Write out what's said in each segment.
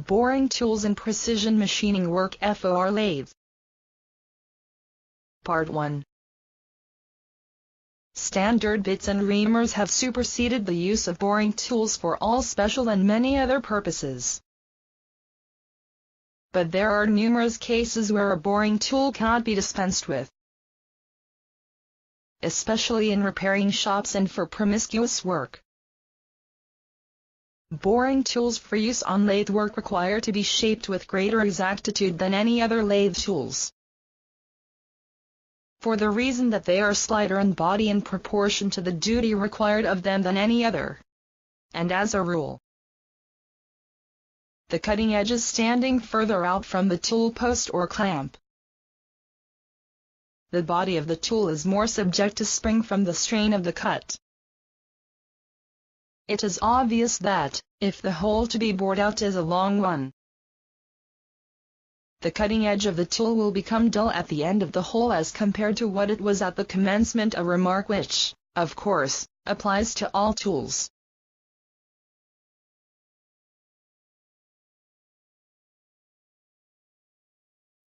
Boring tools and precision machining work for lathe. Part 1. Standard bits and reamers have superseded the use of boring tools for all special and many other purposes. But there are numerous cases where a boring tool cannot be dispensed with, especially in repairing shops and for promiscuous work. Boring tools for use on lathe work require to be shaped with greater exactitude than any other lathe tools, for the reason that they are slighter in body in proportion to the duty required of them than any other, and as a rule, the cutting edge is standing further out from the tool post or clamp. The body of the tool is more subject to spring from the strain of the cut. It is obvious that, if the hole to be bored out is a long one, the cutting edge of the tool will become dull at the end of the hole as compared to what it was at the commencement, a remark which, of course, applies to all tools.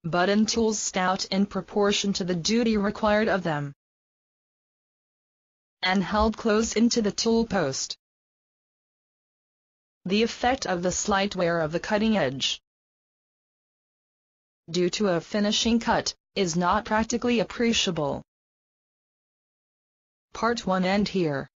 Button tools stout in proportion to the duty required of them, and held close into the tool post. The effect of the slight wear of the cutting edge, due to a finishing cut, is not practically appreciable. Part 1 end here.